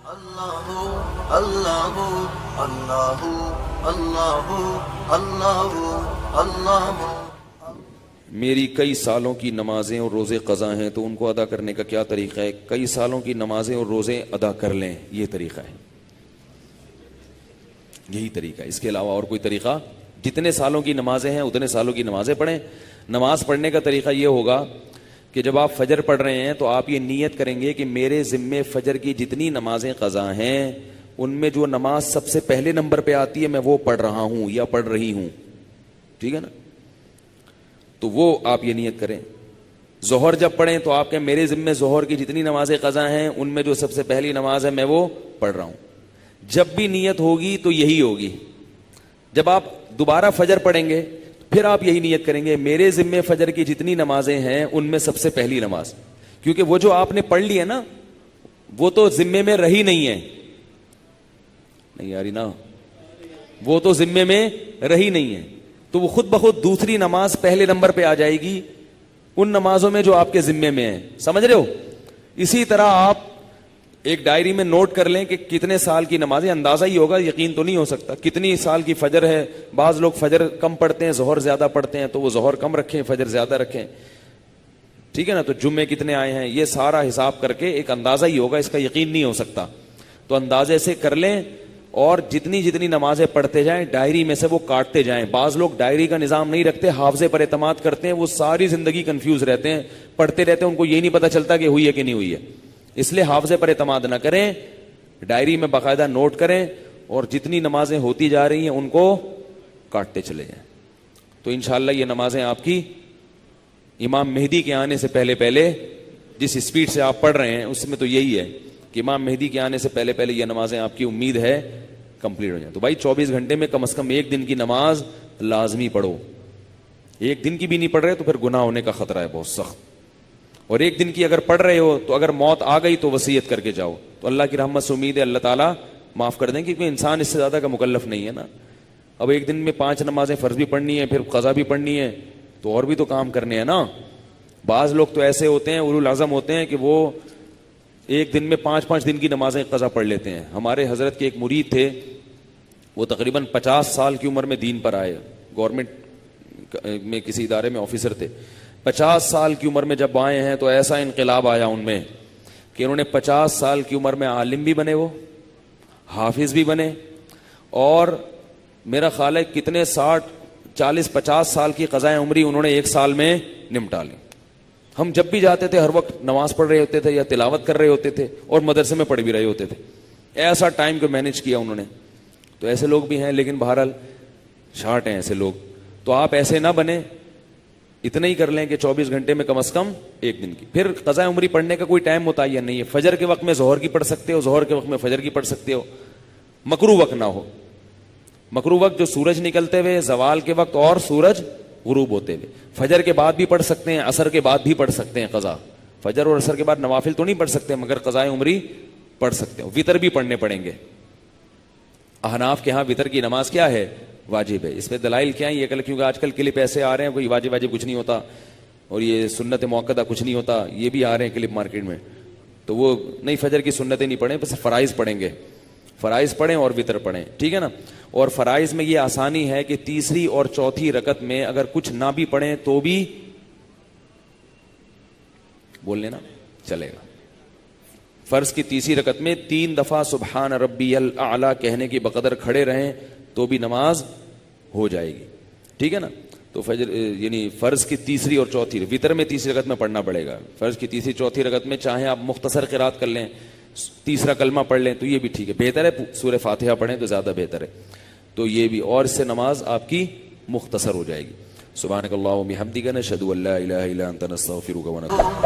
اللہ اللہ اللہ اللہ اللہ اللہ۔ میری کئی سالوں کی نمازیں اور روزے قضا ہیں تو ان کو ادا کرنے کا کیا طریقہ ہے؟ کئی سالوں کی نمازیں اور روزے ادا کر لیں، یہ طریقہ ہے، یہی طریقہ ہے، اس کے علاوہ اور کوئی طریقہ؟ جتنے سالوں کی نمازیں ہیں اتنے سالوں کی نمازیں پڑھیں۔ نماز پڑھنے کا طریقہ یہ ہوگا کہ جب آپ فجر پڑھ رہے ہیں تو آپ یہ نیت کریں گے کہ میرے ذمے فجر کی جتنی نمازیں قضا ہیں ان میں جو نماز سب سے پہلے نمبر پہ آتی ہے میں وہ پڑھ رہا ہوں یا پڑھ رہی ہوں، ٹھیک ہے نا؟ تو وہ آپ یہ نیت کریں۔ ظہر جب پڑھیں تو آپ کہیں میرے ذمے ظہر کی جتنی نمازیں قضا ہیں ان میں جو سب سے پہلی نماز ہے میں وہ پڑھ رہا ہوں۔ جب بھی نیت ہوگی تو یہی ہوگی۔ جب آپ دوبارہ فجر پڑھیں گے پھر آپ یہی نیت کریں گے میرے ذمے فجر کی جتنی نمازیں ہیں ان میں سب سے پہلی نماز، کیونکہ وہ جو آپ نے پڑھ لی ہے نا وہ تو ذمے میں رہی نہیں ہے، نہیں آ رہی نا، وہ تو ذمے میں رہی نہیں ہے، تو وہ خود بخود دوسری نماز پہلے نمبر پہ آ جائے گی ان نمازوں میں جو آپ کے ذمے میں ہیں، سمجھ رہے ہو؟ اسی طرح آپ ایک ڈائری میں نوٹ کر لیں کہ کتنے سال کی نمازیں، اندازہ ہی ہوگا، یقین تو نہیں ہو سکتا، کتنی سال کی فجر ہے۔ بعض لوگ فجر کم پڑھتے ہیں ظہر زیادہ پڑھتے ہیں تو وہ ظہر کم رکھیں فجر زیادہ رکھیں، ٹھیک ہے نا؟ تو جمعے کتنے آئے ہیں یہ سارا حساب کر کے ایک اندازہ ہی ہوگا، اس کا یقین نہیں ہو سکتا، تو اندازے سے کر لیں اور جتنی جتنی نمازیں پڑھتے جائیں ڈائری میں سے وہ کاٹتے جائیں۔ بعض لوگ ڈائری کا نظام نہیں رکھتے، حافظے پر اعتماد کرتے ہیں، وہ ساری زندگی کنفیوز رہتے ہیں، پڑھتے رہتے ہیں، ان کو یہ نہیں پتا چلتا کہ ہوئی ہے کہ نہیں ہوئی ہے۔ اس لیے حافظے پر اعتماد نہ کریں، ڈائری میں باقاعدہ نوٹ کریں اور جتنی نمازیں ہوتی جا رہی ہیں ان کو کاٹتے چلے جائیں، تو انشاءاللہ یہ نمازیں آپ کی امام مہدی کے آنے سے پہلے پہلے، جس اسپیڈ سے آپ پڑھ رہے ہیں اس میں تو یہی ہے کہ امام مہدی کے آنے سے پہلے پہلے یہ نمازیں آپ کی امید ہے کمپلیٹ ہو جائیں۔ تو بھائی 24 گھنٹے میں کم از کم ایک دن کی نماز لازمی پڑھو، ایک دن کی بھی نہیں پڑھ رہے تو پھر گناہ ہونے کا خطرہ ہے بہت سخت، اور ایک دن کی اگر پڑھ رہے ہو تو اگر موت آ گئی تو وصیت کر کے جاؤ، تو اللہ کی رحمت سے امید ہے اللہ تعالیٰ معاف کر دیں، کیونکہ انسان اس سے زیادہ کا مکلف نہیں ہے نا۔ اب ایک دن میں 5 نمازیں فرض بھی پڑھنی ہے پھر قضا بھی پڑھنی ہے تو اور بھی تو کام کرنے ہیں نا۔ بعض لوگ تو ایسے ہوتے ہیں اولو العزم ہوتے ہیں کہ وہ ایک دن میں 5 دن کی نمازیں قضا پڑھ لیتے ہیں۔ ہمارے حضرت کے ایک مرید تھے، وہ تقریباً 50 سال کی عمر میں دین پر آئے، گورنمنٹ میں کسی ادارے میں آفیسر تھے۔ 50 سال کی عمر میں جب آئے ہیں تو ایسا انقلاب آیا ان میں کہ انہوں نے 50 سال کی عمر میں عالم بھی بنے، وہ حافظ بھی بنے، اور میرا خیال ہے کتنے 40-50 سال کی قضائے عمری انہوں نے ایک سال میں نمٹا لی۔ ہم جب بھی جاتے تھے ہر وقت نماز پڑھ رہے ہوتے تھے یا تلاوت کر رہے ہوتے تھے اور مدرسے میں پڑھ بھی رہے ہوتے تھے، ایسا ٹائم کو مینج کیا انہوں نے۔ تو ایسے لوگ بھی ہیں لیکن بہرحال شارٹ ہیں ایسے لوگ، تو آپ ایسے نہ بنیں، اتنا ہی کر لیں کہ 24 گھنٹے میں کم از کم ایک دن کی۔ پھر قضاء عمری پڑھنے کا کوئی ٹائم متعین نہیں ہے، فجر کے وقت میں ظہر کی پڑھ سکتے ہو، ظہر کے وقت میں فجر کی پڑھ سکتے ہو، مکروہ وقت نہ ہو۔ مکروہ وقت جو سورج نکلتے ہوئے، زوال کے وقت اور سورج غروب ہوتے ہوئے، فجر کے بعد بھی پڑھ سکتے ہیں، عصر کے بعد بھی پڑھ سکتے ہیں قضا، فجر اور عصر کے بعد نوافل تو نہیں پڑھ سکتے مگر قضاء عمری پڑھ سکتے ہو۔ وتر بھی پڑھنے پڑیں گے، احناف کے ہاں وتر کی نماز کیا ہے؟ واجب ہے۔ اس پہ دلائل کیا ہیں یہ کیونکہ آج کل کلپ ایسے آ رہے ہیں کوئی واجب کچھ نہیں ہوتا اور یہ سنت موقدہ کچھ نہیں ہوتا، یہ بھی آ رہے ہیں کلپ مارکیٹ میں، تو وہ نہیں، فجر کی سنتیں نہیں پڑھیں، بس فرائض پڑھیں گے، فرائض پڑھیں اور وتر پڑھیں، ٹھیک ہے نا؟ اور فرائض میں یہ آسانی ہے کہ تیسری اور چوتھی رکعت میں اگر کچھ نہ بھی پڑھیں تو بھی بول لینا چلے گا۔ فرض کی تیسری رکعت میں 3 دفعہ سبحان ربی الاعلی کہنے کی بقدر کھڑے رہیں تو بھی نماز ہو جائے گی، ٹھیک ہے نا؟ تو فجر یعنی فرض کی تیسری اور چوتھی، وتر میں تیسری رکعت میں پڑھنا پڑے گا، فرض کی تیسری چوتھی رکعت میں چاہے آپ مختصر قرات کر لیں، تیسرا کلمہ پڑھ لیں تو یہ بھی ٹھیک ہے، بہتر ہے سورہ فاتحہ پڑھیں تو زیادہ بہتر ہے، تو یہ بھی، اور اس سے نماز آپ کی مختصر ہو جائے گی۔ سبحانک اللہم و بحمدک، نشہد ان لا الہ الا انت، نستغفرک و نتوب۔